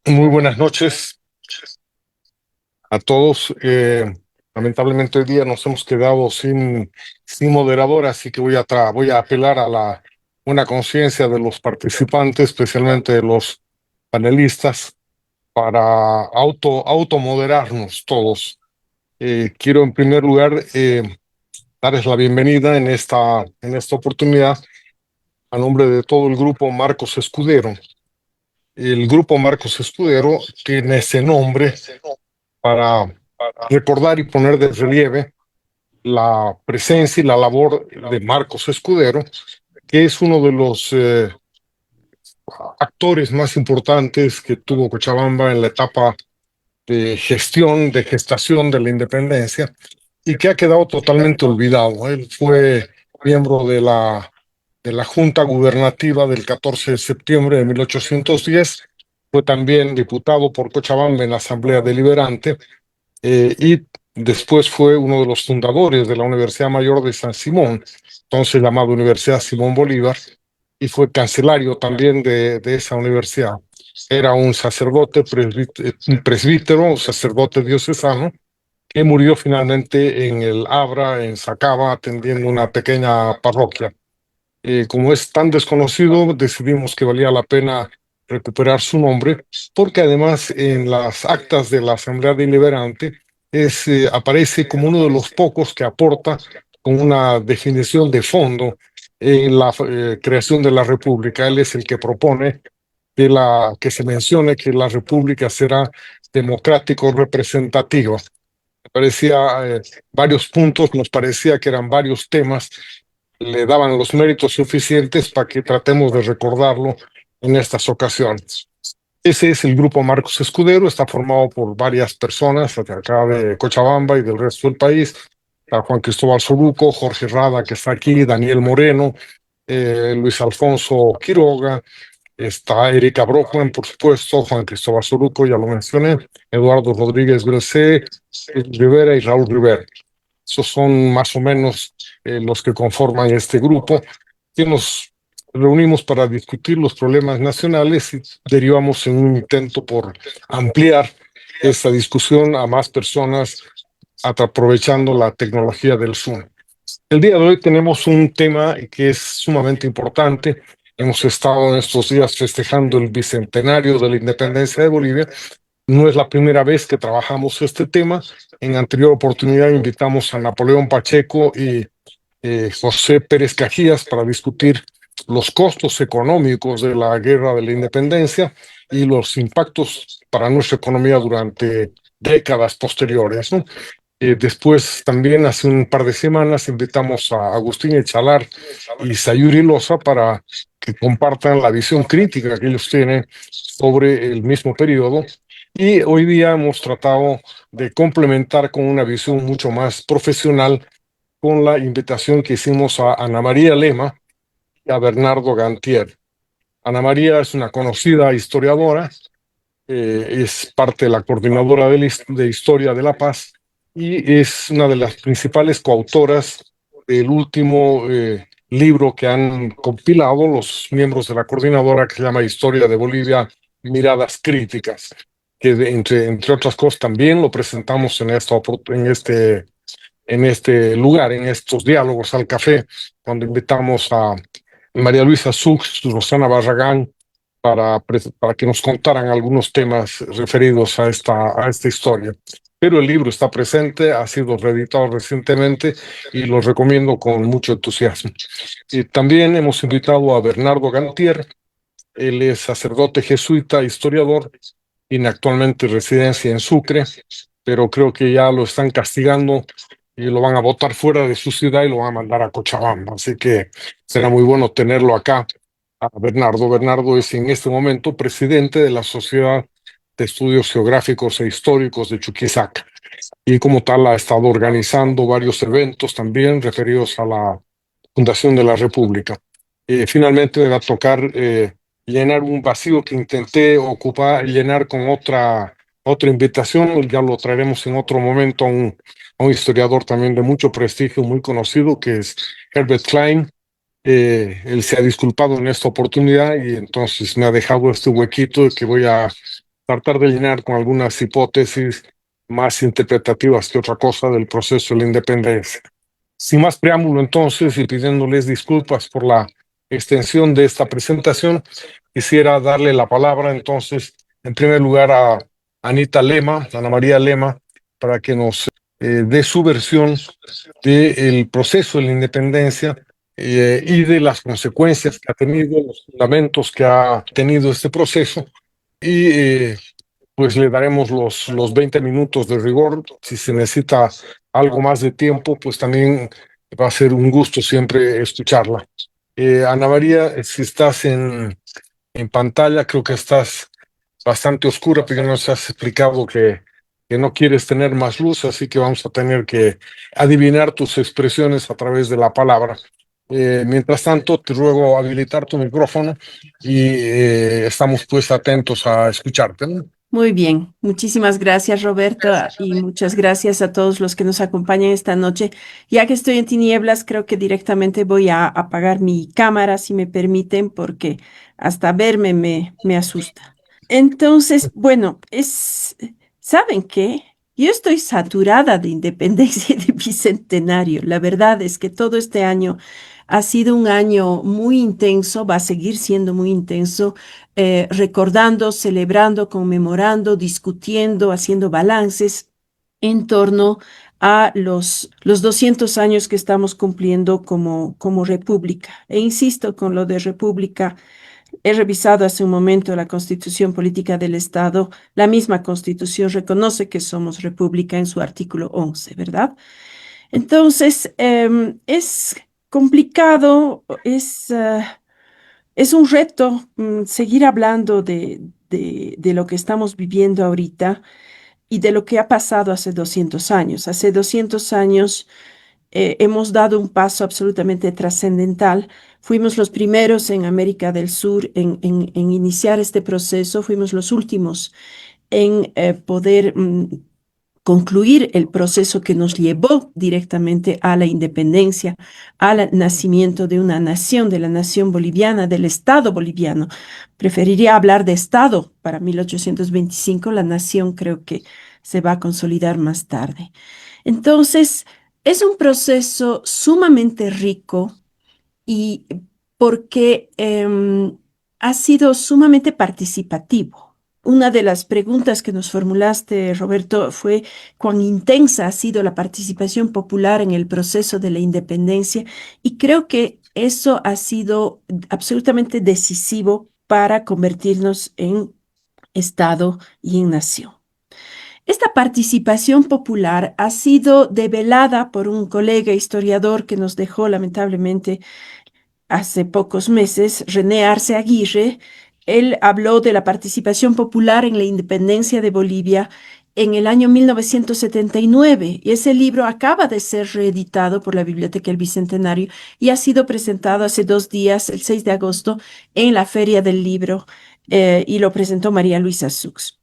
Muy buenas noches a todos. Lamentablemente hoy día nos hemos quedado sin moderador, así que voy a apelar a la buena conciencia de los participantes, especialmente de los panelistas, para automoderarnos todos. Quiero en primer lugar darles la bienvenida en esta oportunidad a nombre de todo el grupo Marcos Escudero. El grupo Marcos Escudero tiene ese nombre para recordar y poner de relieve la presencia y la labor de Marcos Escudero, que es uno de los actores más importantes que tuvo Cochabamba en la etapa de gestión, de gestación de la independencia, y que ha quedado totalmente olvidado. Él fue miembro de la Junta Gubernativa del 14 de septiembre de 1810, fue también diputado por Cochabamba en la Asamblea Deliberante, y después fue uno de los fundadores de la Universidad Mayor de San Simón, entonces llamada Universidad Simón Bolívar, y fue cancelario también de esa universidad. Era un sacerdote, un presbítero, un sacerdote diocesano, que murió finalmente en el Abra, en Sacaba, atendiendo una pequeña parroquia. Como es tan desconocido, decidimos que valía la pena recuperar su nombre, porque además en las actas de la Asamblea Deliberante aparece como uno de los pocos que aporta con una definición de fondo en la creación de la República. Él es el que propone que se mencione que la República será democrático representativa. Parecía varios puntos, nos parecía que eran varios temas, le daban los méritos suficientes para que tratemos de recordarlo en estas ocasiones. Ese es el grupo Marcos Escudero, está formado por varias personas de acá de Cochabamba y del resto del país. Está Juan Cristóbal Soruco, Jorge Rada, que está aquí, Daniel Moreno, Luis Alfonso Quiroga, está Erika Brockman, por supuesto, Juan Cristóbal Soruco, ya lo mencioné, Eduardo Rodríguez Grosé, Rivera y Raúl Rivera. Esos son más o menos los que conforman este grupo, que nos reunimos para discutir los problemas nacionales y derivamos en un intento por ampliar esta discusión a más personas aprovechando la tecnología del Zoom. El día de hoy tenemos un tema que es sumamente importante. Hemos estado en estos días festejando el bicentenario de la independencia de Bolivia. No es la primera vez que trabajamos este tema. En anterior oportunidad invitamos a Napoleón Pacheco y José Pérez Cajías para discutir los costos económicos de la guerra de la independencia y los impactos para nuestra economía durante décadas posteriores, ¿no? Después, también hace un par de semanas, invitamos a Agustín Echalar y Sayuri Loza para que compartan la visión crítica que ellos tienen sobre el mismo periodo. Y hoy día hemos tratado de complementar con una visión mucho más profesional con la invitación que hicimos a Ana María Lema y a Bernardo Gantier. Ana María es una conocida historiadora, es parte de la coordinadora de Historia de la Paz y es una de las principales coautoras del último libro que han compilado los miembros de la coordinadora, que se llama Historia de Bolivia, Miradas Críticas, que entre otras cosas también lo presentamos en este lugar, en estos diálogos al café, cuando invitamos a María Luisa Sux, Rosana Barragán, para que nos contaran algunos temas referidos a esta historia. Pero el libro está presente, ha sido reeditado recientemente y lo recomiendo con mucho entusiasmo. Y también hemos invitado a Bernardo Gantier. Él es sacerdote jesuita, historiador, tiene actualmente residencia en Sucre, pero creo que ya lo están castigando y lo van a botar fuera de su ciudad y lo van a mandar a Cochabamba. Así que será muy bueno tenerlo acá, a Bernardo. Bernardo es en este momento presidente de la Sociedad de Estudios Geográficos e Históricos de Chuquisaca. Y como tal ha estado organizando varios eventos también referidos a la fundación de la República. Finalmente me va a tocar llenar un vacío que intenté llenar con otra invitación, ya lo traeremos en otro momento a un historiador también de mucho prestigio, muy conocido, que es Herbert Klein. Él se ha disculpado en esta oportunidad y entonces me ha dejado este huequito que voy a tratar de llenar con algunas hipótesis más interpretativas que otra cosa del proceso de la independencia. Sin más preámbulo, entonces, y pidiéndoles disculpas por la extensión de esta presentación, quisiera darle la palabra, entonces, en primer lugar a Anita Lema, Ana María Lema, para que nos dé su versión del proceso de la independencia y de las consecuencias que ha tenido, los fundamentos que ha tenido este proceso. Y pues le daremos los 20 minutos de rigor. Si se necesita algo más de tiempo, pues también va a ser un gusto siempre escucharla. Ana María, si estás en pantalla, creo que estás bastante oscura, porque nos has explicado que no quieres tener más luz, así que vamos a tener que adivinar tus expresiones a través de la palabra. Mientras tanto, te ruego habilitar tu micrófono y estamos pues atentos a escucharte, ¿no? Muy bien, muchísimas gracias Roberto y muchas gracias a todos los que nos acompañan esta noche. Ya que estoy en tinieblas, creo que directamente voy a apagar mi cámara, si me permiten, porque hasta verme me asusta. Entonces, bueno, ¿saben qué? Yo estoy saturada de independencia y de bicentenario. La verdad es que todo este año ha sido un año muy intenso, va a seguir siendo muy intenso, recordando, celebrando, conmemorando, discutiendo, haciendo balances en torno a los 200 años que estamos cumpliendo como república. E insisto con lo de república. He revisado hace un momento la Constitución Política del Estado. La misma Constitución reconoce que somos república en su artículo 11, ¿verdad? Entonces, es complicado, es un reto seguir hablando de lo que estamos viviendo ahorita y de lo que ha pasado hace 200 años. Hace 200 años hemos dado un paso absolutamente trascendental. Fuimos los primeros en América del Sur en iniciar este proceso, fuimos los últimos en poder concluir el proceso que nos llevó directamente a la independencia, al nacimiento de una nación, de la nación boliviana, del Estado boliviano. Preferiría hablar de Estado para 1825, la nación creo que se va a consolidar más tarde. Entonces, es un proceso sumamente rico y porque ha sido sumamente participativo. Una de las preguntas que nos formulaste, Roberto, fue cuán intensa ha sido la participación popular en el proceso de la independencia y creo que eso ha sido absolutamente decisivo para convertirnos en Estado y en nación. Esta participación popular ha sido develada por un colega historiador que nos dejó lamentablemente hace pocos meses, René Arce Aguirre. Él habló de la participación popular en la independencia de Bolivia en el año 1979 y ese libro acaba de ser reeditado por la Biblioteca del Bicentenario y ha sido presentado hace 2 días, el 6 de agosto, en la Feria del Libro y lo presentó María Luisa Sux.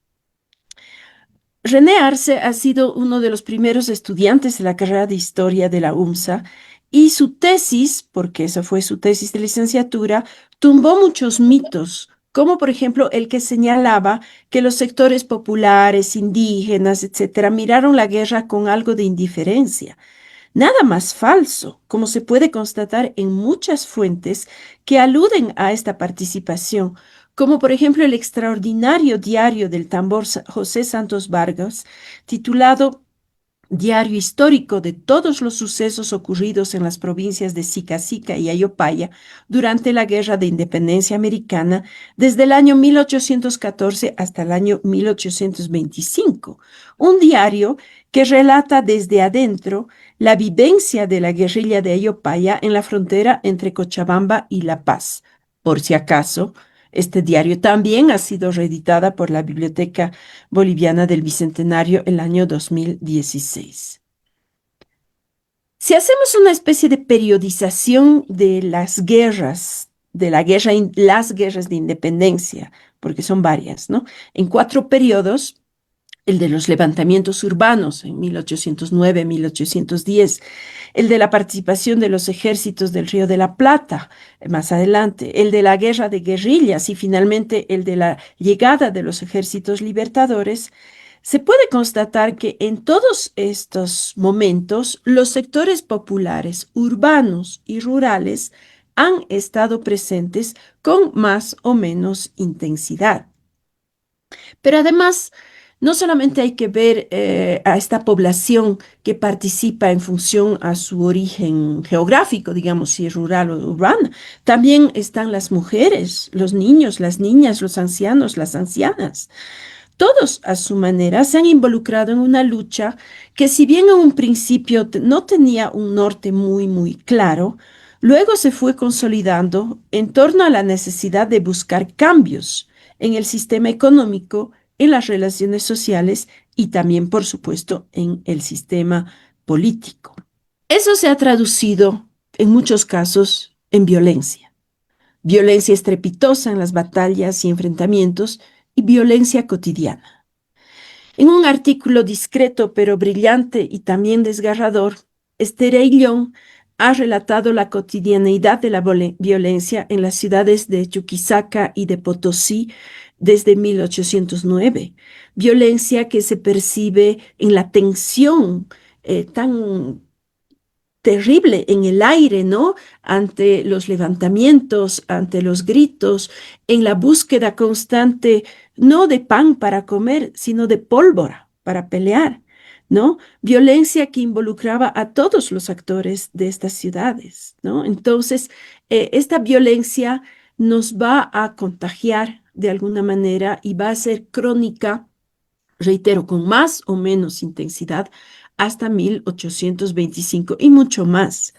René Arce ha sido uno de los primeros estudiantes de la carrera de Historia de la UMSA y su tesis, porque esa fue su tesis de licenciatura, tumbó muchos mitos, como por ejemplo el que señalaba que los sectores populares, indígenas, etcétera, miraron la guerra con algo de indiferencia. Nada más falso, como se puede constatar en muchas fuentes que aluden a esta participación, como por ejemplo el extraordinario diario del tambor José Santos Vargas, titulado Diario histórico de todos los sucesos ocurridos en las provincias de Sica y Ayopaya durante la Guerra de Independencia Americana desde el año 1814 hasta el año 1825. Un diario que relata desde adentro la vivencia de la guerrilla de Ayopaya en la frontera entre Cochabamba y La Paz. Por si acaso, este diario también ha sido reeditada por la Biblioteca Boliviana del Bicentenario el año 2016. Si hacemos una especie de periodización de las guerras, de las guerras de independencia, porque son varias, ¿no? En 4 periodos, el de los levantamientos urbanos en 1809, 1810, el de la participación de los ejércitos del Río de la Plata más adelante, el de la guerra de guerrillas y finalmente el de la llegada de los ejércitos libertadores, se puede constatar que en todos estos momentos los sectores populares, urbanos y rurales han estado presentes con más o menos intensidad. Pero además, no solamente hay que ver a esta población que participa en función a su origen geográfico, digamos, si es rural o urbana, también están las mujeres, los niños, las niñas, los ancianos, las ancianas. Todos, a su manera, se han involucrado en una lucha que, si bien en un principio no tenía un norte muy claro, luego se fue consolidando en torno a la necesidad de buscar cambios en el sistema económico, en las relaciones sociales y también, por supuesto, en el sistema político. Eso se ha traducido, en muchos casos, en violencia estrepitosa en las batallas y enfrentamientos y violencia cotidiana. En un artículo discreto pero brillante y también desgarrador, Esterellón ha relatado la cotidianeidad de la violencia en las ciudades de Chuquisaca y de Potosí desde 1809, violencia que se percibe en la tensión tan terrible en el aire, ¿no? Ante los levantamientos, ante los gritos, en la búsqueda constante, no de pan para comer, sino de pólvora para pelear, ¿no? Violencia que involucraba a todos los actores de estas ciudades, ¿no? Entonces, esta violencia nos va a contagiar de alguna manera y va a ser crónica, reitero, con más o menos intensidad hasta 1825 y mucho más.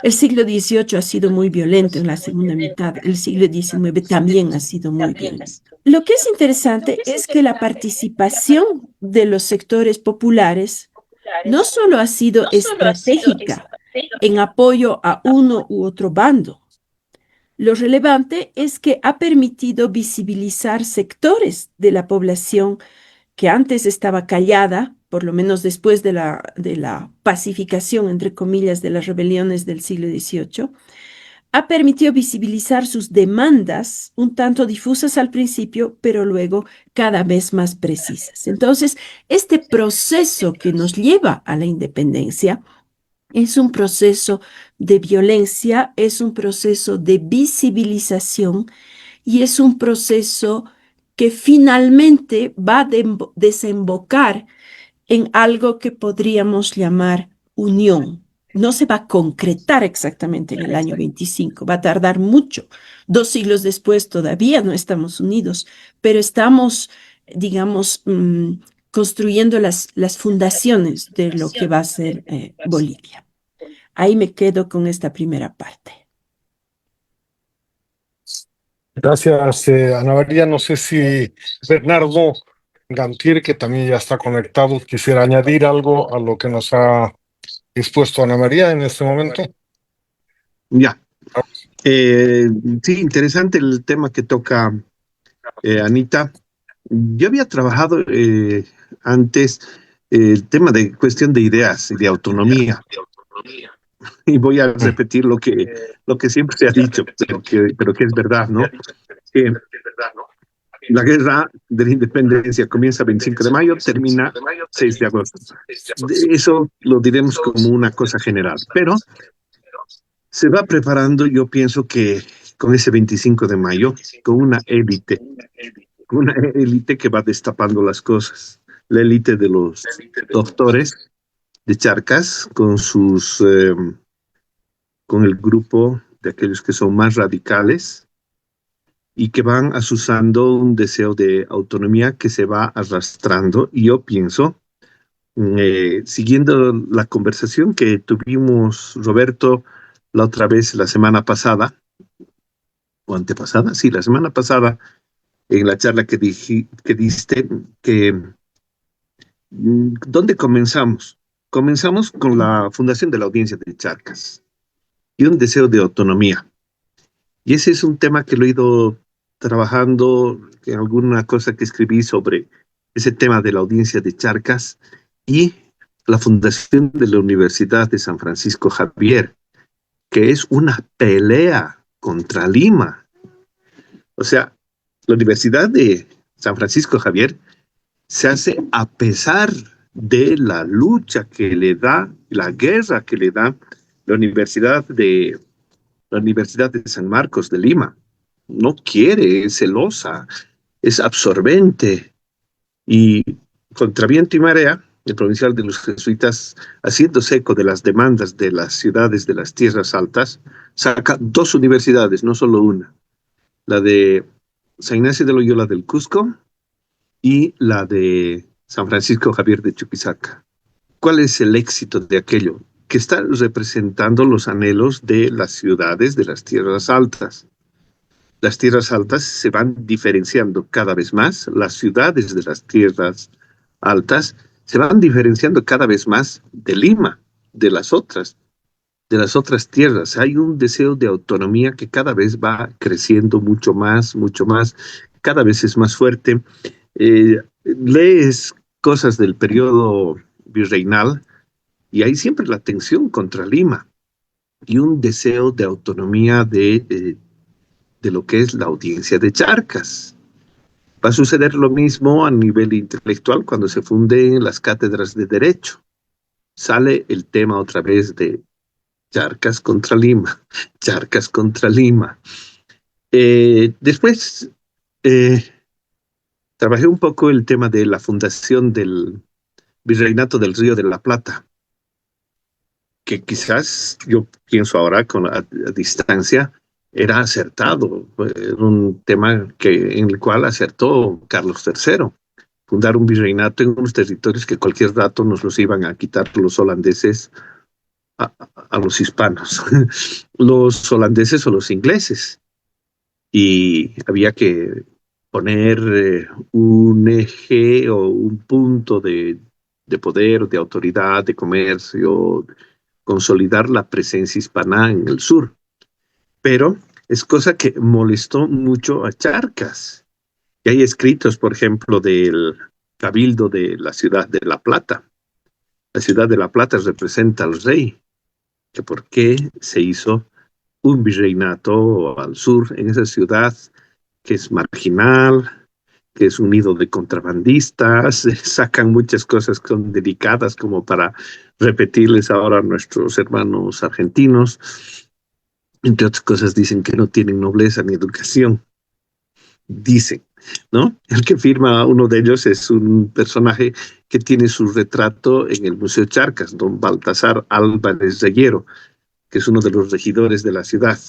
El siglo XVIII ha sido muy violento en la segunda mitad, el siglo XIX también ha sido muy violento. Lo que es interesante es que la participación de los sectores populares no solo ha sido estratégica en apoyo a uno u otro bando. Lo relevante es que ha permitido visibilizar sectores de la población que antes estaba callada, por lo menos después de la pacificación, entre comillas, de las rebeliones del siglo XVIII, ha permitido visibilizar sus demandas un tanto difusas al principio, pero luego cada vez más precisas. Entonces, este proceso que nos lleva a la independencia es un proceso de violencia, es un proceso de visibilización y es un proceso que finalmente va a desembocar en algo que podríamos llamar unión. No se va a concretar exactamente en el año 25, va a tardar mucho. 2 siglos después todavía no estamos unidos, pero estamos, digamos, construyendo las fundaciones de lo que va a ser Bolivia. Ahí me quedo con esta primera parte. Gracias, Ana María. No sé si Bernardo Gantier, que también ya está conectado, quisiera añadir algo a lo que nos ha expuesto Ana María en este momento. Ya. Sí, interesante el tema que toca Anita. Yo había trabajado antes el tema de cuestión de ideas y de autonomía. Y voy a repetir lo que siempre se ha dicho, pero que es verdad, ¿no? Que la guerra de la independencia comienza el 25 de mayo, termina 6 de agosto. Eso lo diremos como una cosa general, pero se va preparando, yo pienso que con ese 25 de mayo, con una élite que va destapando las cosas. La élite de los doctores de Charcas, con el grupo de aquellos que son más radicales y que van asusando un deseo de autonomía que se va arrastrando. Y yo pienso, siguiendo la conversación que tuvimos, Roberto, la otra vez, la semana pasada, o antepasada, sí, la semana pasada, en la charla que diste, ¿dónde comenzamos? Comenzamos con la fundación de la Audiencia de Charcas y un deseo de autonomía. Y ese es un tema que lo he ido trabajando en alguna cosa que escribí sobre ese tema de la audiencia de Charcas y la fundación de la Universidad de San Francisco Javier, que es una pelea contra Lima. O sea, la Universidad de San Francisco Javier se hace a pesar de la lucha que le da, la guerra que le da la Universidad de San Marcos de Lima. No quiere, es celosa, es absorbente. Y contra viento y marea, el provincial de los jesuitas, haciéndose eco de las demandas de las ciudades de las tierras altas, saca 2 universidades, no solo una. La de San Ignacio de Loyola del Cusco y la de San Francisco Javier de Chuquisaca. ¿Cuál es el éxito de aquello? Que está representando los anhelos de las ciudades de las tierras altas. Las tierras altas se van diferenciando cada vez más, las ciudades de las tierras altas se van diferenciando cada vez más de Lima, de las otras tierras. Hay un deseo de autonomía que cada vez va creciendo mucho más, cada vez es más fuerte. Lees cosas del periodo virreinal y hay siempre la tensión contra Lima y un deseo de autonomía de lo que es la audiencia de Charcas. Va a suceder lo mismo a nivel intelectual cuando se funden las cátedras de Derecho. Sale el tema otra vez de Charcas contra Lima, Charcas contra Lima. Después trabajé un poco el tema de la fundación del Virreinato del Río de la Plata, que quizás yo pienso ahora a distancia, era acertado, era un tema en el cual acertó Carlos III, fundar un virreinato en unos territorios que cualquier rato nos los iban a quitar los holandeses a los hispanos, los holandeses o los ingleses, y había que poner un eje o un punto de poder, de autoridad, de comercio, consolidar la presencia hispana en el sur. Pero es cosa que molestó mucho a Charcas. Y hay escritos, por ejemplo, del cabildo de la ciudad de La Plata. La ciudad de La Plata representa al rey, que por qué se hizo un virreinato al sur en esa ciudad que es marginal, que es un nido de contrabandistas, sacan muchas cosas que son delicadas como para repetirles ahora a nuestros hermanos argentinos. Entre otras cosas dicen que no tienen nobleza ni educación. Dicen, ¿no? El que firma uno de ellos es un personaje que tiene su retrato en el Museo Charcas, don Baltasar Álvarez Reguero, que es uno de los regidores de la ciudad.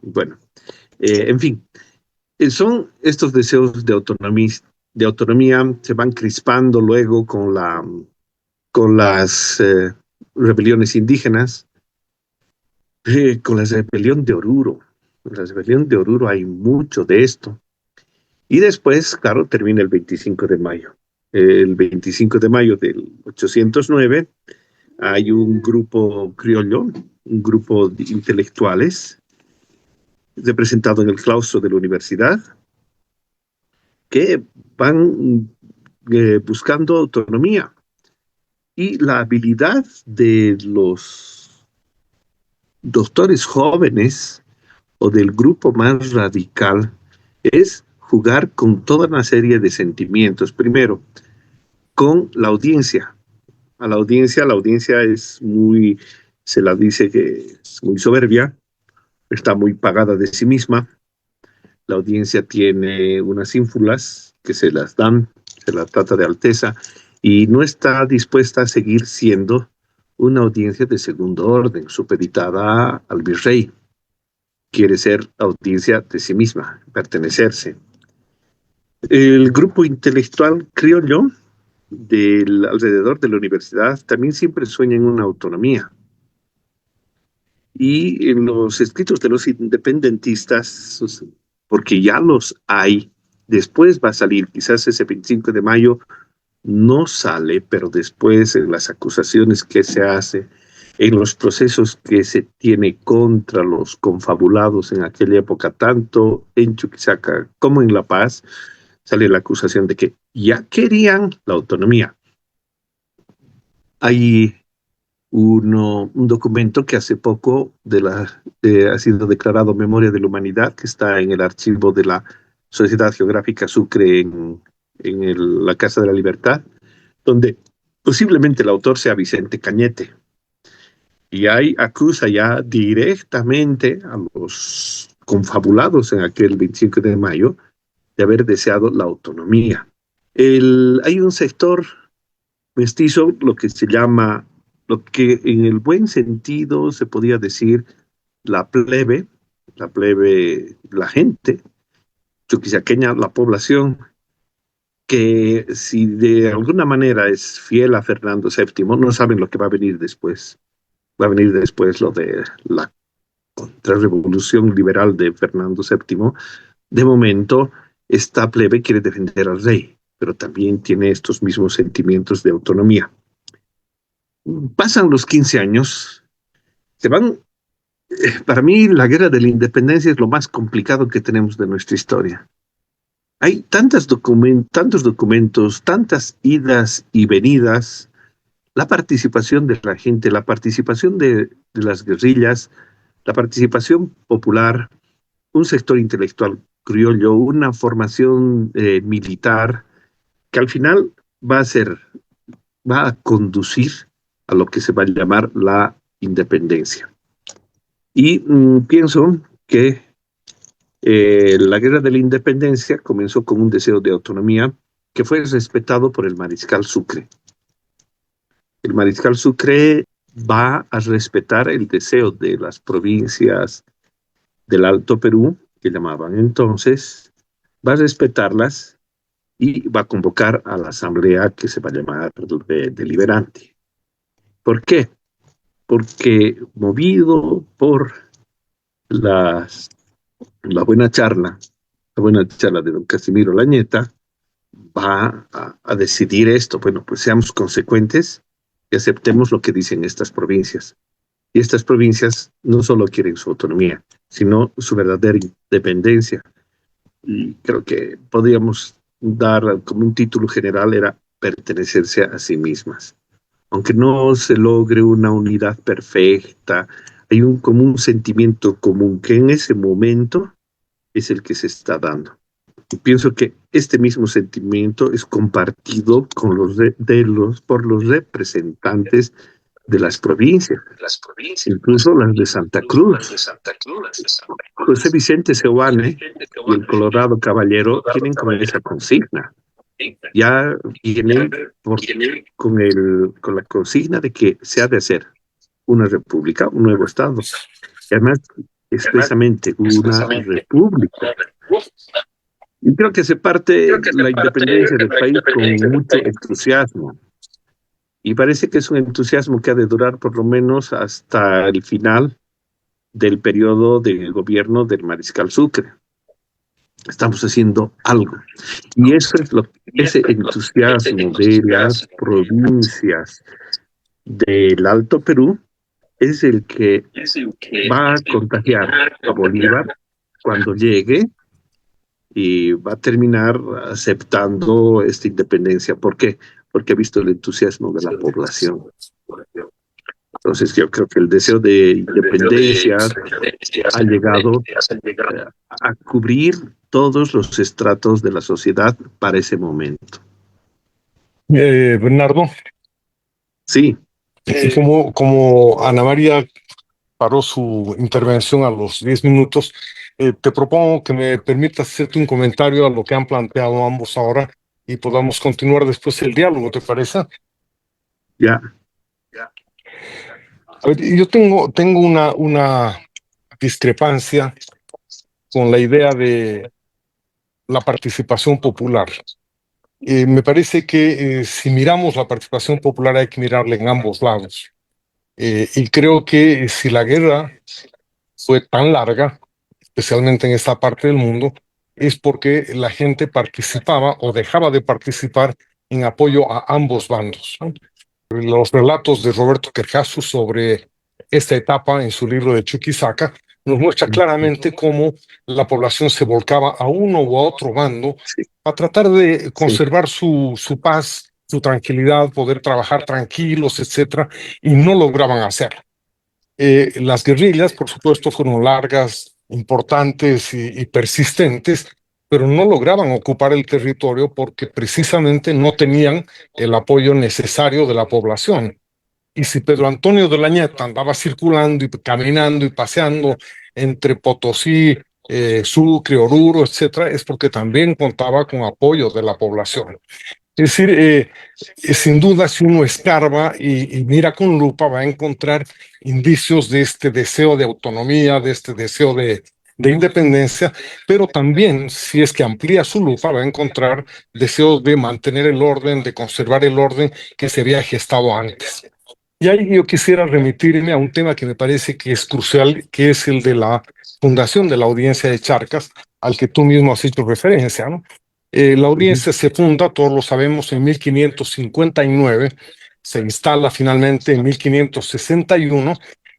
Bueno, en fin, son estos deseos de autonomía se van crispando luego con las rebeliones indígenas, con la rebelión de Oruro. En la rebelión de Oruro hay mucho de esto. Y después, claro, termina el 25 de mayo. El 25 de mayo del 809 hay un grupo criollo, un grupo de intelectuales, representado en el claustro de la universidad, que van buscando autonomía. Y la habilidad de los doctores jóvenes o del grupo más radical es jugar con toda una serie de sentimientos. Primero, con la audiencia. La audiencia es muy, se la dice que es muy soberbia, está muy pagada de sí misma. La audiencia tiene unas ínfulas que se las dan, se la trata de alteza, y no está dispuesta a seguir siendo una audiencia de segundo orden, supeditada al virrey. Quiere ser audiencia de sí misma, pertenecerse. El grupo intelectual criollo alrededor de la universidad también siempre sueña en una autonomía. Y en los escritos de los independentistas, porque ya los hay, después va a salir, quizás ese 25 de mayo no sale, pero después en las acusaciones que se hace, en los procesos que se tiene contra los confabulados en aquella época, tanto en Chuquisaca como en La Paz, sale la acusación de que ya querían la autonomía. Hay un documento que hace poco ha sido declarado Memoria de la Humanidad, que está en el archivo de la Sociedad Geográfica Sucre en la Casa de la Libertad, donde posiblemente el autor sea Vicente Cañete. Y ahí acusa ya directamente a los confabulados en aquel 25 de mayo de haber deseado la autonomía. Hay un sector mestizo, lo que se llama, lo que en el buen sentido se podía decir la plebe, la gente chuquisaqueña, la población, que si de alguna manera es fiel a Fernando VII, no saben lo que va a venir después. Va a venir después lo de la contrarrevolución liberal de Fernando VII. De momento, esta plebe quiere defender al rey, pero también tiene estos mismos sentimientos de autonomía. Pasan los 15 años, se van. Para mí, la guerra de la independencia es lo más complicado que tenemos de nuestra historia. Hay tantos documentos, tantas idas y venidas, la participación de la gente, la participación de las guerrillas, la participación popular, un sector intelectual criollo, una formación militar, que al final va a conducir a lo que se va a llamar la independencia. Y pienso que la guerra de la independencia comenzó con un deseo de autonomía que fue respetado por el mariscal Sucre. El mariscal Sucre va a respetar el deseo de las provincias del Alto Perú, que llamaban entonces, va a respetarlas y va a convocar a la asamblea que se va a llamar deliberante. ¿Por qué? Porque movido por la buena charla de don Casimiro Lañeta, va a decidir esto. Bueno, pues seamos consecuentes y aceptemos lo que dicen estas provincias. Y estas provincias no solo quieren su autonomía, sino su verdadera independencia. Y creo que podríamos dar como un título general era pertenecerse a sí mismas. Aunque no se logre una unidad perfecta, hay como un sentimiento común que en ese momento es el que se está dando. Y pienso que este mismo sentimiento es compartido por los representantes de las provincias, incluso las de Santa Cruz. José Vicente Seoane y el Colorado Caballero tienen como esa consigna. Ya vienen con la consigna de que se ha de hacer una república, un nuevo estado. Y además, expresamente, una república. Y creo que se parte la independencia del país con mucho entusiasmo. Y parece que es un entusiasmo que ha de durar por lo menos hasta el final del periodo del gobierno del mariscal Sucre. Estamos haciendo algo. Y eso es ese entusiasmo de las provincias del Alto Perú es el que va a contagiar a Bolívar cuando llegue y va a terminar aceptando esta independencia. ¿Por qué? Porque ha visto el entusiasmo de la población. Entonces yo creo que el deseo de independencia ha llegado a cubrir todos los estratos de la sociedad para ese momento. Bernardo, Sí. Como Ana María paró su intervención a los 10 minutos, te propongo que me permitas hacerte un comentario a lo que han planteado ambos ahora y podamos continuar después el diálogo, ¿te parece? Ya. A ver, yo tengo una discrepancia con la idea de la participación popular. Me parece que si miramos la participación popular hay que mirarla en ambos lados. Y creo que si la guerra fue tan larga, especialmente en esta parte del mundo, es porque la gente participaba o dejaba de participar en apoyo a ambos bandos, ¿no? Los relatos de Roberto Querjasu sobre esta etapa en su libro de Chuquisaca nos muestra claramente cómo la población se volcaba a uno u a otro bando Sí, a tratar de sí. conservar su paz, su tranquilidad, poder trabajar tranquilos, etcétera, y no lograban hacerlo. Las guerrillas, por supuesto, fueron largas, importantes y persistentes, pero no lograban ocupar el territorio porque precisamente no tenían el apoyo necesario de la población. Y si Pedro Antonio de la Ñeta andaba circulando y caminando y paseando entre Potosí, Sucre, Oruro, etcétera, es porque también contaba con apoyo de la población. Es decir, sin duda, si uno escarba y mira con lupa, va a encontrar indicios de este deseo de autonomía, de este deseo de independencia, pero también, si es que amplía su lupa, va a encontrar deseos de mantener el orden, de conservar el orden que se había gestado antes. Y ahí yo quisiera remitirme a un tema que me parece que es crucial, que es el de la fundación de la Audiencia de Charcas, al que tú mismo has hecho referencia, ¿no? La Ujú. audiencia se funda, todos lo sabemos, en 1559, se instala finalmente en 1561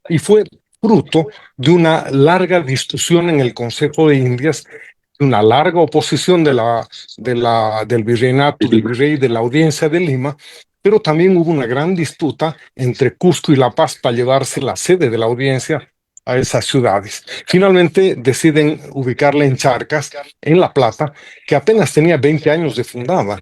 y fue fruto de una larga discusión en el Consejo de Indias, de una larga oposición del virreinato, del virrey, de la Audiencia de Lima, pero también hubo una gran disputa entre Cusco y La Paz para llevarse la sede de la audiencia a esas ciudades. Finalmente deciden ubicarla en Charcas, en La Plata, que apenas tenía 20 años de fundada,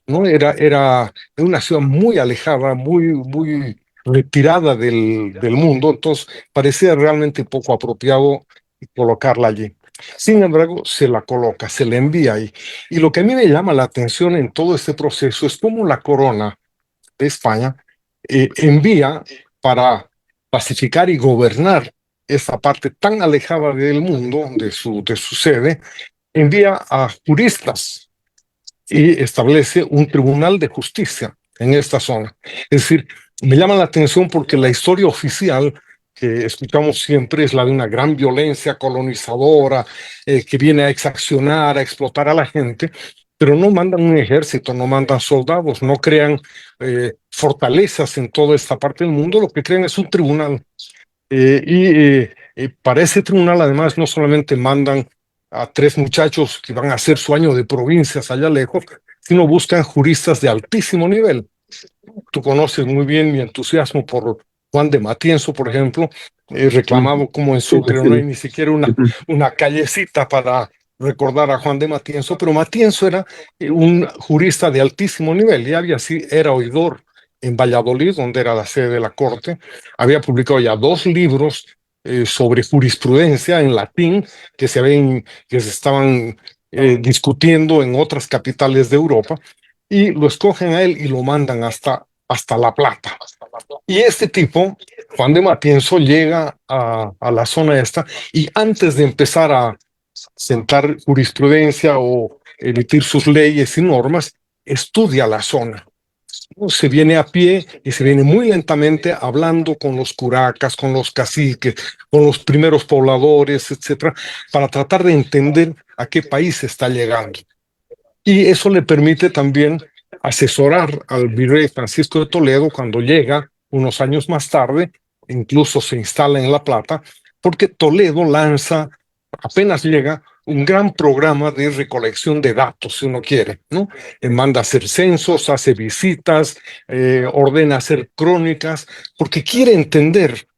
¿no? Era una ciudad muy alejada, muy retirada del mundo, entonces parecía realmente poco apropiado colocarla allí. Sin embargo, se la coloca, se la envía ahí. Y lo que a mí me llama la atención en todo este proceso es cómo la corona de España envía para pacificar y gobernar esa parte tan alejada del mundo, de su sede, envía a juristas y establece un tribunal de justicia en esta zona. Es decir, me llama la atención porque la historia oficial que escuchamos siempre es la de una gran violencia colonizadora que viene a exaccionar, a explotar a la gente, pero no mandan un ejército, no mandan soldados, no crean fortalezas en toda esta parte del mundo, lo que crean es un tribunal. Para ese tribunal, además, no solamente mandan a tres muchachos que van a hacer su año de provincias allá lejos, sino buscan juristas de altísimo nivel. Tú conoces muy bien mi entusiasmo por Juan de Matienzo, por ejemplo. He Ujú. reclamado como en Sí, Sucre no hay sí. ni siquiera una, Ujú. una callecita para recordar a Juan de Matienzo, pero Matienzo era un jurista de altísimo nivel y era oidor en Valladolid, donde era la sede de la corte. Había publicado ya 2 libros sobre jurisprudencia en latín que se estaban discutiendo en otras capitales de Europa y lo escogen a él y lo mandan hasta La Plata. Y este tipo, Juan de Matienzo, llega a la zona esta y antes de empezar a sentar jurisprudencia o emitir sus leyes y normas, estudia la zona. Se viene a pie y se viene muy lentamente hablando con los curacas, con los caciques, con los primeros pobladores, etcétera, para tratar de entender a qué país está llegando. Y eso le permite también asesorar al virrey Francisco de Toledo cuando llega unos años más tarde, incluso se instala en La Plata, porque Toledo lanza, apenas llega, un gran programa de recolección de datos, si uno quiere, ¿no? Manda hacer censos, hace visitas, ordena hacer crónicas, porque quiere entender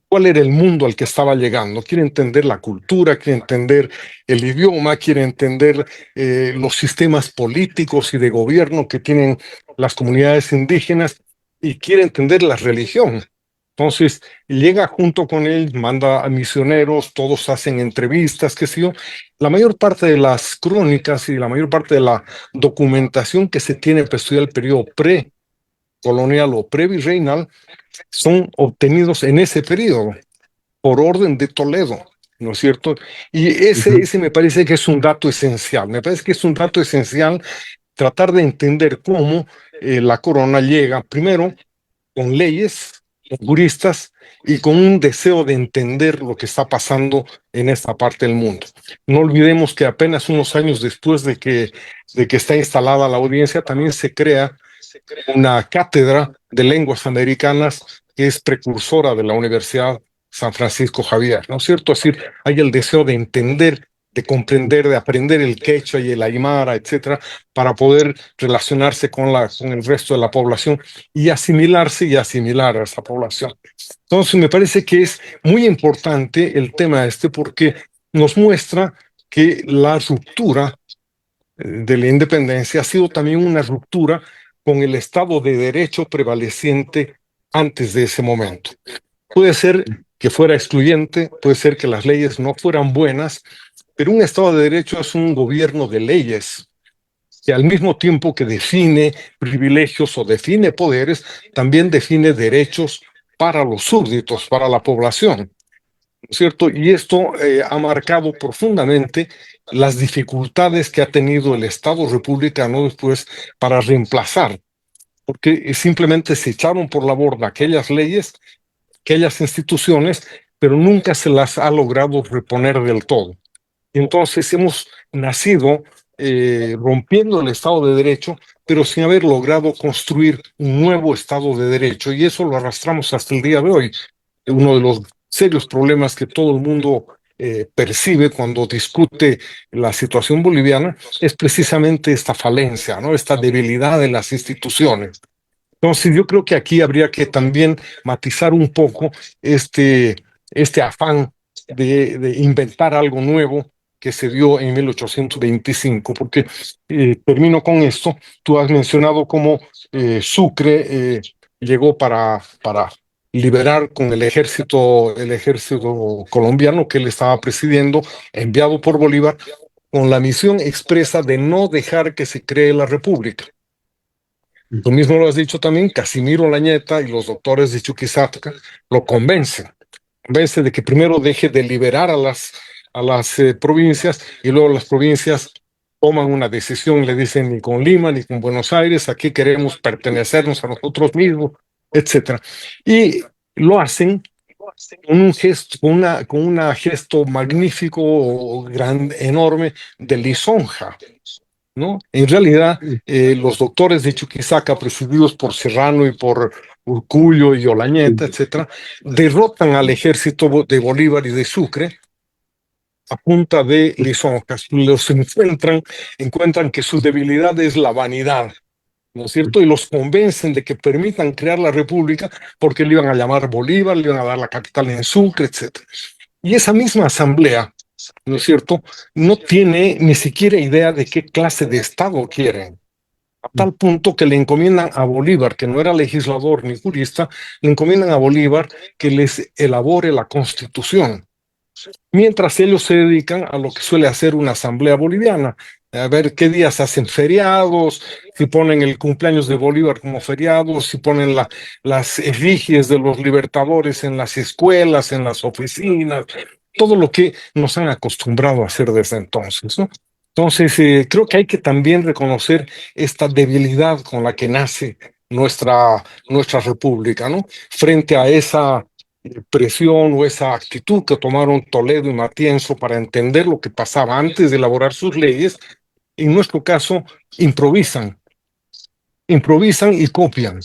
cuál era el mundo al que estaba llegando, quiere entender la cultura, quiere entender el idioma, quiere entender los sistemas políticos y de gobierno que tienen las comunidades indígenas y quiere entender la religión. Entonces, llega junto con él, manda a misioneros, todos hacen entrevistas, qué sé yo. La mayor parte de las crónicas y la mayor parte de la documentación que se tiene para estudiar el periodo precolonial o previrreinal son obtenidos en ese periodo por orden de Toledo, ¿no es cierto? Y Ujú. ese me parece que es un dato esencial, me parece que es un dato esencial tratar de entender cómo la corona llega primero con leyes, con juristas y con un deseo de entender lo que está pasando en esta parte del mundo. No olvidemos que apenas unos años después de que está instalada la audiencia, también se crea una cátedra de lenguas americanas que es precursora de la Universidad San Francisco Javier, ¿no es cierto? Es decir, hay el deseo de entender, de comprender, de aprender el quechua y el aymara, etcétera, para poder relacionarse con el resto de la población y asimilarse y asimilar a esa población. Entonces, me parece que es muy importante el tema este porque nos muestra que la ruptura de la independencia ha sido también una ruptura con el Estado de Derecho prevaleciente antes de ese momento. Puede ser que fuera excluyente, puede ser que las leyes no fueran buenas, pero un Estado de Derecho es un gobierno de leyes que al mismo tiempo que define privilegios o define poderes, también define derechos para los súbditos, para la población, ¿no es cierto? Y esto ha marcado profundamente las dificultades que ha tenido el Estado republicano después para reemplazar, porque simplemente se echaron por la borda aquellas leyes, aquellas instituciones, pero nunca se las ha logrado reponer del todo. Entonces hemos nacido rompiendo el Estado de Derecho, pero sin haber logrado construir un nuevo Estado de Derecho, y eso lo arrastramos hasta el día de hoy. Uno de los serios problemas que todo el mundo percibe cuando discute la situación boliviana es precisamente esta falencia, ¿no? Esta debilidad de las instituciones. Entonces, yo creo que aquí habría que también matizar un poco este afán de inventar algo nuevo que se dio en 1825, porque termino con esto. Tú has mencionado cómo Sucre llegó para liberar con el ejército colombiano que él estaba presidiendo, enviado por Bolívar, con la misión expresa de no dejar que se cree la república. Tú mismo lo has dicho también, Casimiro Lañeta y los doctores de Chuquisaca lo convence de que primero deje de liberar a las provincias y luego las provincias toman una decisión, le dicen ni con Lima ni con Buenos Aires, aquí queremos pertenecernos a nosotros mismos, etcétera. Y lo hacen con un gesto, con una gesto magnífico, enorme de lisonja, ¿no? En realidad, los doctores de Chuquisaca, presididos por Serrano y por Urcullo y Olañeta, etcétera, derrotan al ejército de Bolívar y de Sucre a punta de lisonjas. Los encuentran que su debilidad es la vanidad, ¿no es cierto? Y los convencen de que permitan crear la república porque le iban a llamar Bolívar, le iban a dar la capital en Sucre, etcétera. Y esa misma asamblea, ¿no es cierto?, no tiene ni siquiera idea de qué clase de Estado quieren, a tal punto que le encomiendan a Bolívar, que no era legislador ni jurista, le encomiendan a Bolívar que les elabore la Constitución, mientras ellos se dedican a lo que suele hacer una asamblea boliviana, a ver qué días hacen feriados, si ponen el cumpleaños de Bolívar como feriado, si ponen las efigies de los libertadores en las escuelas, en las oficinas, todo lo que nos han acostumbrado a hacer desde entonces, ¿no? Entonces, creo que hay que también reconocer esta debilidad con la que nace nuestra república, ¿no? Frente a esa presión o esa actitud que tomaron Toledo y Matienzo para entender lo que pasaba antes de elaborar sus leyes, en nuestro caso, improvisan y copian,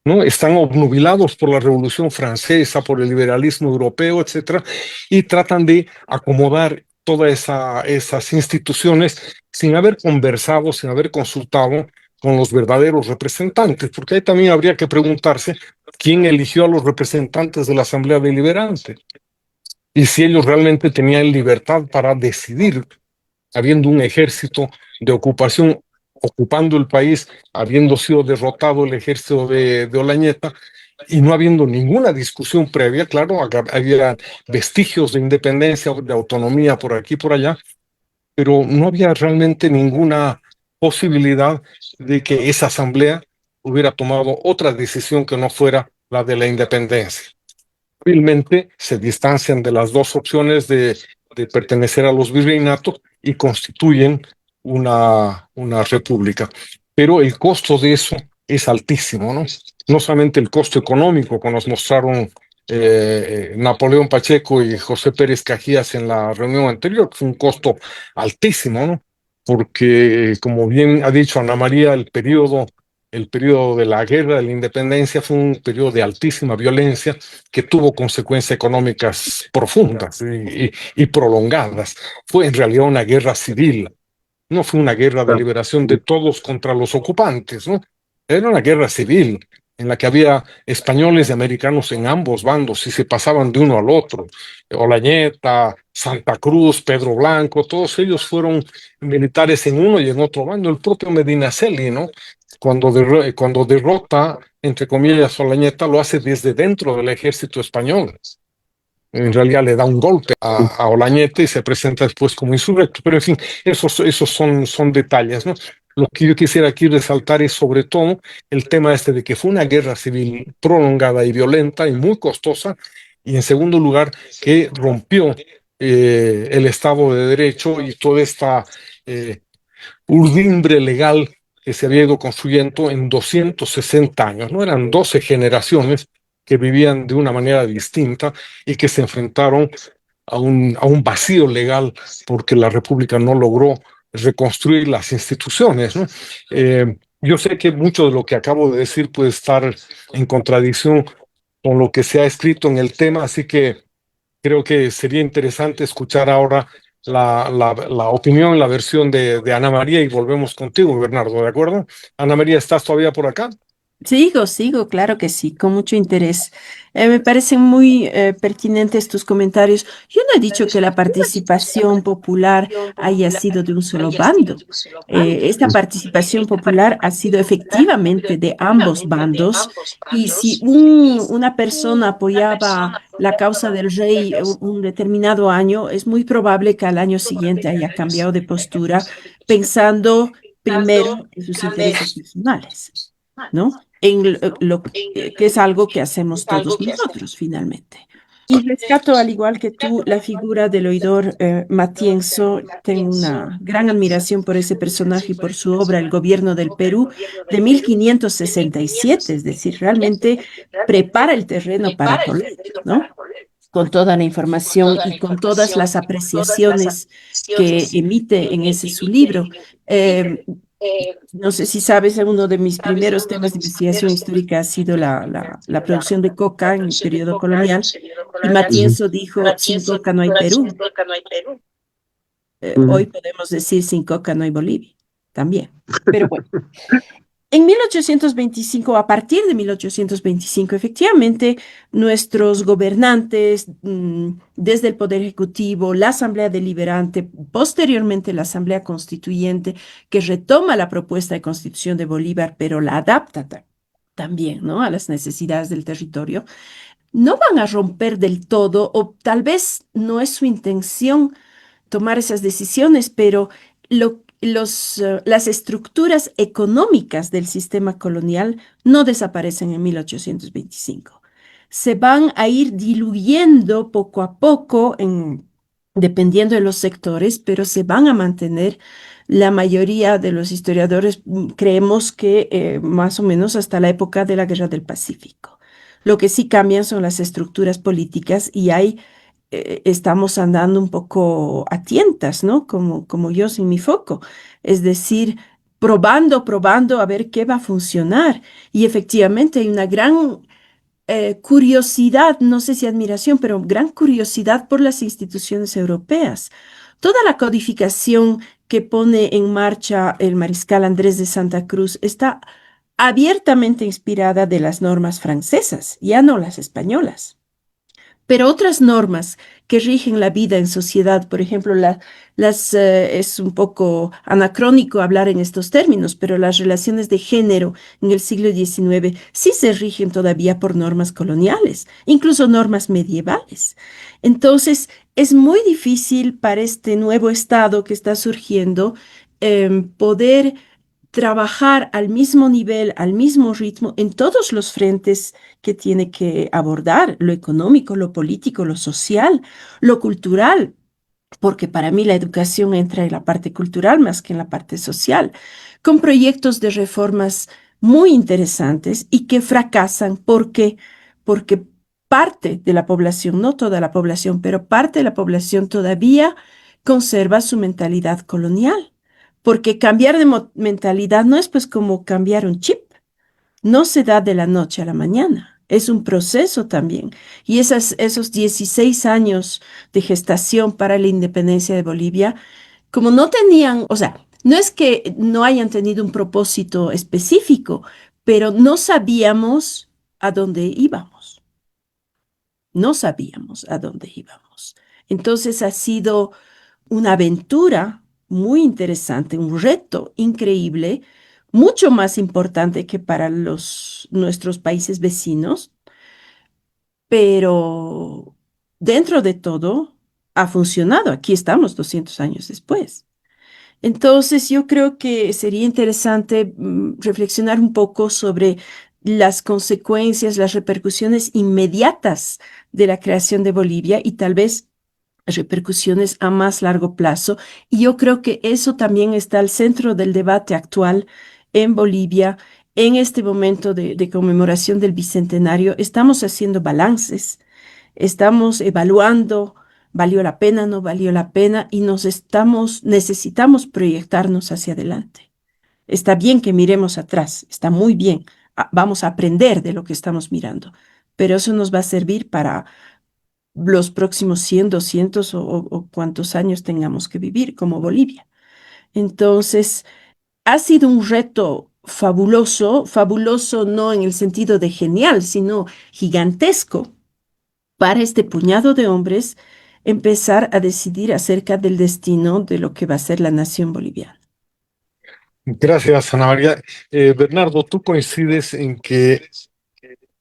¿no? Están obnubilados por la Revolución Francesa, por el liberalismo europeo, etcétera, y tratan de acomodar todas esas instituciones sin haber conversado, sin haber consultado con los verdaderos representantes, porque ahí también habría que preguntarse quién eligió a los representantes de la Asamblea Deliberante y si ellos realmente tenían libertad para decidir, habiendo un ejército de ocupación ocupando el país, habiendo sido derrotado el ejército de Olañeta y no habiendo ninguna discusión previa. Claro, había vestigios de independencia, de autonomía por aquí y por allá, pero no había realmente ninguna posibilidad de que esa asamblea hubiera tomado otra decisión que no fuera la de la independencia. Hábilmente se distancian de las dos opciones de pertenecer a los virreinatos y constituyen una república. Pero el costo de eso es altísimo, ¿no? No solamente el costo económico que nos mostraron Napoleón Pacheco y José Pérez Cajías en la reunión anterior, que fue un costo altísimo, ¿no? Porque, como bien ha dicho Ana María, el periodo el periodo de la guerra de la independencia fue un periodo de altísima violencia que tuvo consecuencias económicas profundas y prolongadas. Fue en realidad una guerra civil, no fue una guerra de liberación de todos contra los ocupantes, ¿no? Era una guerra civil en la que había españoles y americanos en ambos bandos y se pasaban de uno al otro. Olañeta, Santa Cruz, Pedro Blanco, todos ellos fueron militares en uno y en otro bando. El propio Medinaceli, ¿no? Cuando derrota, entre comillas, a Olañeta, lo hace desde dentro del ejército español. En realidad le da un golpe a Olañeta y se presenta después como insurrecto. Pero en fin, esos son detalles, ¿no? Lo que yo quisiera aquí resaltar es sobre todo el tema este de que fue una guerra civil prolongada y violenta y muy costosa, y en segundo lugar que rompió el Estado de Derecho y toda esta eh, urdimbre legal que se había ido construyendo en 260 años, ¿no? Eran 12 generaciones que vivían de una manera distinta y que se enfrentaron a un vacío legal porque la República no logró reconstruir las instituciones, ¿no? Yo sé que mucho de lo que acabo de decir puede estar en contradicción con lo que se ha escrito en el tema, así que creo que sería interesante escuchar ahora la opinión, la versión de Ana María, y volvemos contigo, Bernardo, ¿de acuerdo? Ana María, ¿estás todavía por acá? Sigo, claro que sí, con mucho interés. Me parecen muy pertinentes tus comentarios. Yo no he dicho que la participación popular haya sido de un solo bando. Esta participación popular ha sido efectivamente de ambos bandos, y si una persona apoyaba la causa del rey un determinado año, es muy probable que al año siguiente haya cambiado de postura pensando primero en sus intereses personales, ¿no? En lo que es algo que hacemos todos nosotros finalmente. Y rescato, al igual que tú, la figura del oidor Matienzo. Tengo una gran admiración por ese personaje y por su obra El gobierno del Perú de 1567, es decir, realmente prepara el terreno para Toledo, ¿no? Con toda la información y con todas las apreciaciones que emite en ese su libro. Eh, no sé si sabes, uno de mis primeros temas de investigación histórica ha sido la producción de coca en el periodo colonial, y Ujú, Matienzo dijo, sin coca no hay Perú. Hoy ujú. podemos decir, sin coca no hay Bolivia, también. Pero bueno. En 1825, a partir de 1825, efectivamente, nuestros gobernantes, desde el Poder Ejecutivo, la Asamblea Deliberante, posteriormente la Asamblea Constituyente, que retoma la propuesta de Constitución de Bolívar, pero la adapta también, ¿no?, a las necesidades del territorio, no van a romper del todo, o tal vez no es su intención tomar esas decisiones, pero las estructuras económicas del sistema colonial no desaparecen en 1825. Se van a ir diluyendo poco a poco, dependiendo de los sectores, pero se van a mantener. La mayoría de los historiadores creemos que más o menos hasta la época de la Guerra del Pacífico. Lo que sí cambian son las estructuras políticas, y estamos andando un poco a tientas, ¿no? Como yo sin mi foco. Es decir, probando a ver qué va a funcionar. Y efectivamente hay una gran curiosidad, no sé si admiración, pero gran curiosidad por las instituciones europeas. Toda la codificación que pone en marcha el mariscal Andrés de Santa Cruz está abiertamente inspirada de las normas francesas, ya no las españolas. Pero otras normas que rigen la vida en sociedad, por ejemplo, es un poco anacrónico hablar en estos términos, pero las relaciones de género en el siglo XIX sí se rigen todavía por normas coloniales, incluso normas medievales. Entonces, es muy difícil para este nuevo Estado que está surgiendo poder trabajar al mismo nivel, al mismo ritmo, en todos los frentes que tiene que abordar: lo económico, lo político, lo social, lo cultural, porque para mí la educación entra en la parte cultural más que en la parte social, con proyectos de reformas muy interesantes y que fracasan porque parte de la población, no toda la población, pero parte de la población todavía conserva su mentalidad colonial. Porque cambiar de mentalidad no es pues como cambiar un chip, no se da de la noche a la mañana. Es un proceso también. Y esos 16 años de gestación para la independencia de Bolivia, como no tenían, o sea, no es que no hayan tenido un propósito específico, pero no sabíamos a dónde íbamos. No sabíamos a dónde íbamos. Entonces ha sido una aventura muy interesante, un reto increíble, mucho más importante que para nuestros países vecinos, pero dentro de todo ha funcionado. Aquí estamos 200 años después. Entonces, yo creo que sería interesante reflexionar un poco sobre las consecuencias, las repercusiones inmediatas de la creación de Bolivia y tal vez repercusiones a más largo plazo. Y yo creo que eso también está al centro del debate actual en Bolivia. En este momento de conmemoración del Bicentenario, estamos haciendo balances, estamos evaluando, valió la pena, no valió la pena, y necesitamos proyectarnos hacia adelante. Está bien que miremos atrás, está muy bien. Vamos a aprender de lo que estamos mirando, pero eso nos va a servir para los próximos 100, 200 o cuántos años tengamos que vivir como Bolivia. Entonces, ha sido un reto fabuloso, fabuloso no en el sentido de genial, sino gigantesco para este puñado de hombres empezar a decidir acerca del destino de lo que va a ser la nación boliviana. Gracias, Ana María. Bernardo, ¿tú coincides en que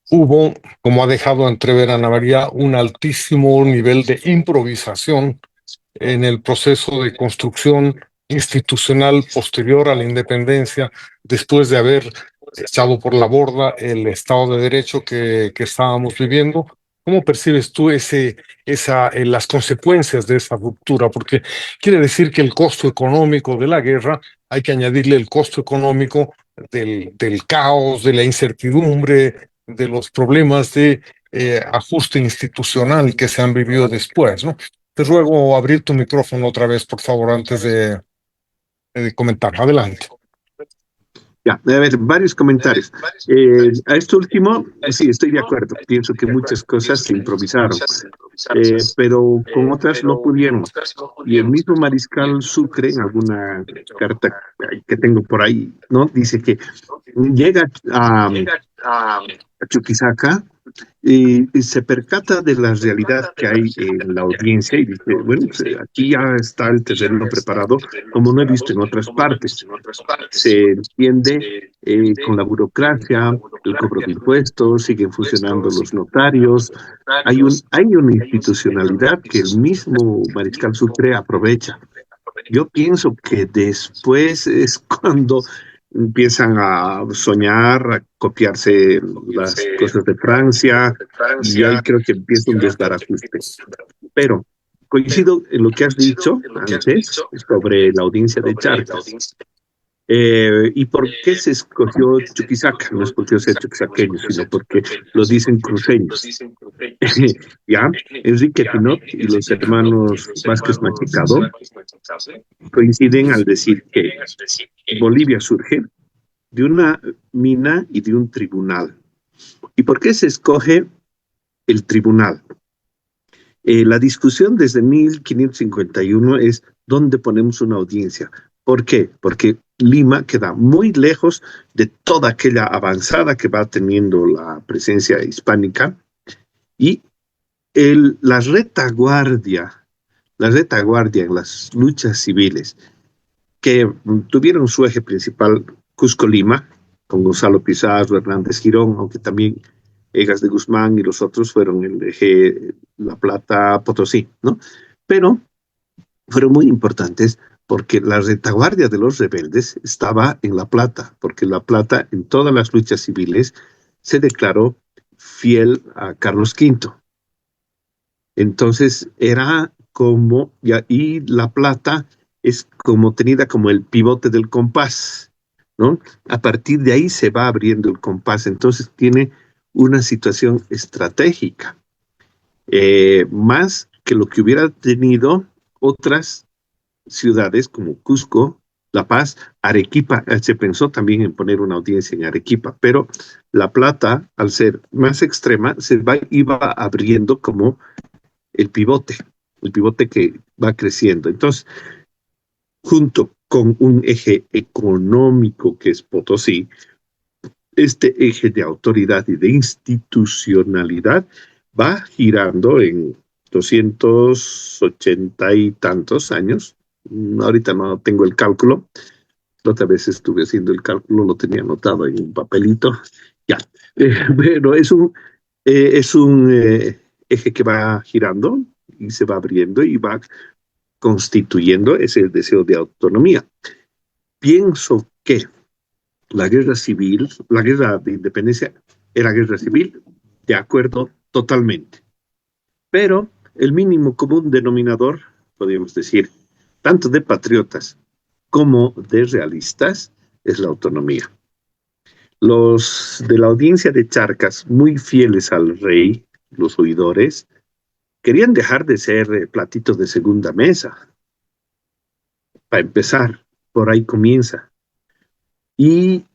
hubo, como ha dejado entrever Ana María, un altísimo nivel de improvisación en el proceso de construcción institucional posterior a la independencia, después de haber echado por la borda el Estado de Derecho que estábamos viviendo? ¿Cómo percibes tú las consecuencias de esa ruptura? Porque quiere decir que el costo económico de la guerra, hay que añadirle el costo económico del caos, de la incertidumbre, de los problemas de ajuste institucional que se han vivido después, ¿no? Te ruego abrir tu micrófono otra vez, por favor, antes de comentar. Adelante. Ya, a ver, varios comentarios. A esto último, sí, estoy de acuerdo. Pienso que muchas cosas se improvisaron, pero con otras no pudieron. Y el mismo Mariscal Sucre, en alguna carta que tengo por ahí, ¿no? Dice que llega a Chuquisaca y se percata de la realidad que hay en la audiencia y dice, bueno, pues, aquí ya está el terreno preparado como no he visto en otras partes. Se entiende con la burocracia, el cobro de impuestos, siguen funcionando los notarios, hay una institucionalidad que el mismo Mariscal Sucre aprovecha. Yo pienso que después es cuando empiezan a soñar, a copiarse las cosas de Francia, y ahí creo que empieza un desbarajuste. Pero coincido en lo que has dicho antes sobre la audiencia de Charcas. ¿Y por qué se escogió Chuquisaca? No es porque yo sea chuquisaqueño, sino porque lo dicen cruceños. ¿Ya? Enrique Pinot y los hermanos Vázquez Machicado coinciden al decir que Bolivia surge de una mina y de un tribunal. ¿Y por qué se escoge el tribunal? La discusión desde 1551 es dónde ponemos una audiencia. ¿Por qué? Porque Lima queda muy lejos de toda aquella avanzada que va teniendo la presencia hispánica y la retaguardia en las luchas civiles que tuvieron su eje principal Cusco-Lima, con Gonzalo Pizarro, Hernández Girón, aunque también Egas de Guzmán y los otros fueron el eje La Plata-Potosí, ¿no? Pero fueron muy importantes porque la retaguardia de los rebeldes estaba en La Plata, porque La Plata en todas las luchas civiles se declaró fiel a Carlos V. Entonces era como, y La Plata es como tenida como el pivote del compás, ¿no? A partir de ahí se va abriendo el compás, entonces tiene una situación estratégica, más que lo que hubiera tenido otras ciudades como Cusco La Paz, Arequipa, se pensó también en poner una audiencia en Arequipa, pero La Plata, al ser más extrema, iba abriendo como el pivote que va creciendo. Entonces, junto con un eje económico que es Potosí, este eje de autoridad y de institucionalidad va girando en 280 y tantos años. Ahorita no tengo el cálculo. La otra vez estuve haciendo el cálculo, lo tenía anotado en un papelito. Ya. Pero es un eje que va girando y se va abriendo y va constituyendo ese deseo de autonomía. Pienso que la guerra civil, la guerra de independencia era guerra civil, de acuerdo totalmente. Pero el mínimo común denominador, podríamos decir, tanto de patriotas como de realistas, es la autonomía. Los de la audiencia de Charcas, muy fieles al rey, los oidores, querían dejar de ser platitos de segunda mesa. Para empezar, por ahí comienza. Y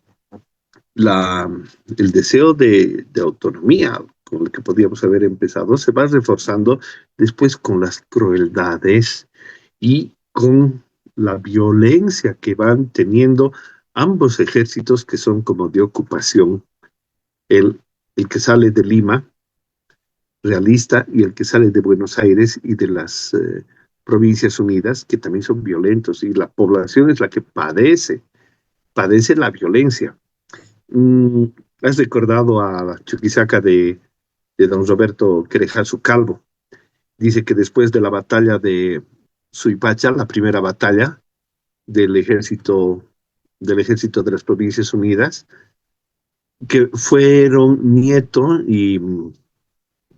el deseo de autonomía con el que podíamos haber empezado se va reforzando después con las crueldades y con la violencia que van teniendo ambos ejércitos que son como de ocupación, el que sale de Lima, realista, y el que sale de Buenos Aires y de las Provincias Unidas, que también son violentos, y la población es la que padece la violencia. Has recordado a la Chuquisaca de don Roberto Querejazu Calvo. Dice que después de la batalla de Suipacha, la primera batalla del ejército de las Provincias Unidas, que fueron Nieto y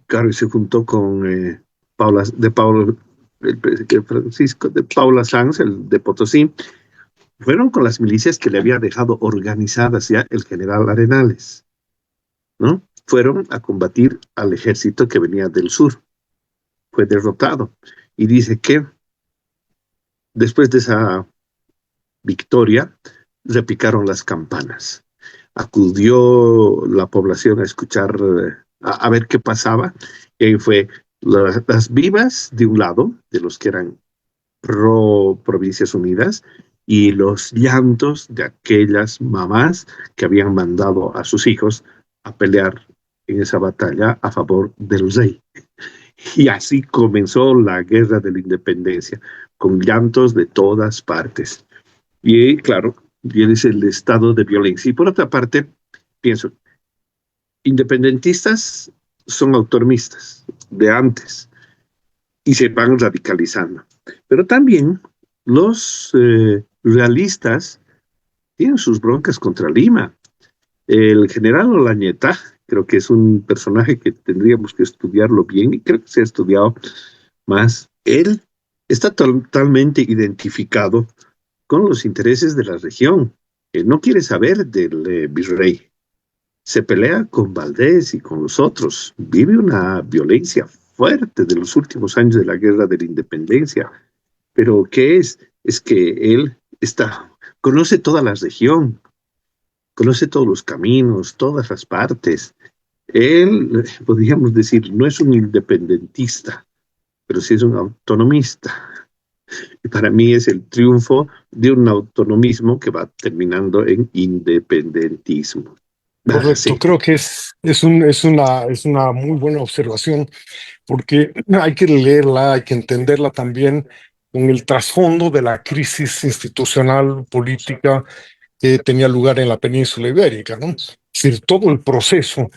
claro, se juntó con Francisco de Paula Sanz, el de Potosí, fueron con las milicias que le había dejado organizadas ya el general Arenales, ¿no? Fueron a combatir al ejército que venía del sur. Fue derrotado. Y dice que después de esa victoria, repicaron las campanas. Acudió la población a escuchar, a ver qué pasaba. Y ahí fue las vivas de un lado, de los que eran pro Provincias Unidas, y los llantos de aquellas mamás que habían mandado a sus hijos a pelear en esa batalla a favor del rey. Y así comenzó la guerra de la independencia, con llantos de todas partes. Y claro, viene el estado de violencia. Y por otra parte, pienso, independentistas son autonomistas de antes y se van radicalizando. Pero también los realistas tienen sus broncas contra Lima. El general Olañeta, creo que es un personaje que tendríamos que estudiarlo bien, y creo que se ha estudiado más. Él está totalmente identificado con los intereses de la región. Él no quiere saber del virrey. Se pelea con Valdés y con los otros. Vive una violencia fuerte de los últimos años de la guerra de la independencia. Pero ¿qué es? Es que él conoce toda la región, conoce todos los caminos, todas las partes. Él, podríamos decir, no es un independentista, pero sí es un autonomista. Y para mí es el triunfo de un autonomismo que va terminando en independentismo. Correcto, Sí. creo que es una muy buena observación, porque hay que leerla, hay que entenderla también con el trasfondo de la crisis institucional, política que tenía lugar en la península ibérica, ¿no? Es decir, todo el proceso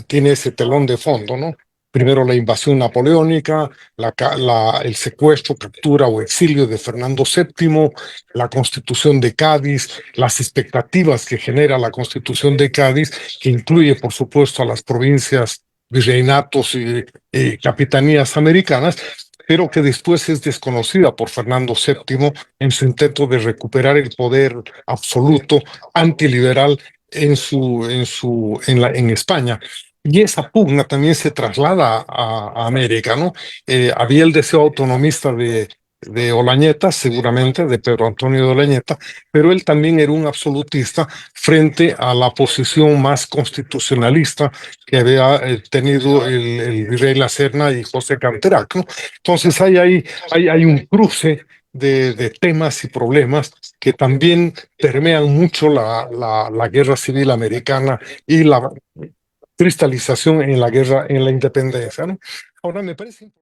tiene ese telón de fondo, ¿no? Primero la invasión napoleónica, el secuestro, captura o exilio de Fernando VII, la Constitución de Cádiz, las expectativas que genera la Constitución de Cádiz, que incluye, por supuesto, a las provincias, virreinatos y capitanías americanas, pero que después es desconocida por Fernando VII en su intento de recuperar el poder absoluto antiliberal en España. Y esa pugna también se traslada a América, ¿no? Había el deseo autonomista de Olañeta, seguramente, de Pedro Antonio de Olañeta, pero él también era un absolutista frente a la posición más constitucionalista que había tenido el virrey La Serna y José Canterac, ¿no? Entonces hay un cruce de temas y problemas que también permean mucho la guerra civil americana y la cristalización en la guerra, en la independencia, ¿no? Ahora me parece